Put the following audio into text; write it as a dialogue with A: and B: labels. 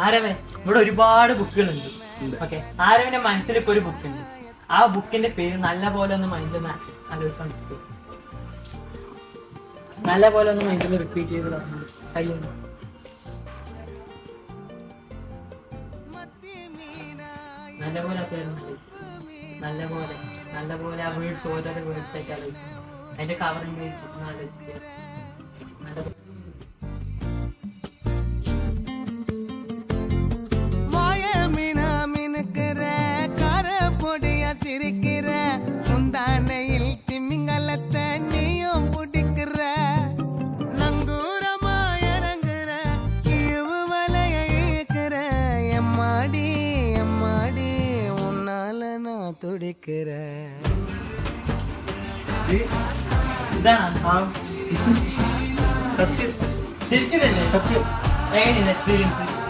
A: ആരവൻ ഇവിടെ ഒരുപാട് ബുക്കുകളുണ്ട്. ഓക്കെ, ആരവന്റെ മനസ്സിൽ ഇപ്പൊ ഒരു ബുക്ക് ഉണ്ട്. ആ ബുക്കിന്റെ പേര് നല്ല പോലെ ഒന്ന് മൈൻഡിൽ ആലോചിച്ചോണ്ടിരിക്കും. നല്ല പോലെ ഒന്ന് മൈൻഡിൽ റിപ്പീറ്റ് ചെയ്ത് പറഞ്ഞു. നല്ല പോലെ നല്ല പോലെ നല്ല പോലെ ആ വേർഡ്സ് ഓരോരോ വേർഡ്സ് ആയിട്ട് ആലോചിക്കും. അതിന്റെ കവറിങ് ആലോചിക്കുക. ഇതാണ് സത്യം. ശരിക്കും തന്നെ സത്യം. എങ്ങനെയുണ്ട് എക്സ്പീരിയൻസ്?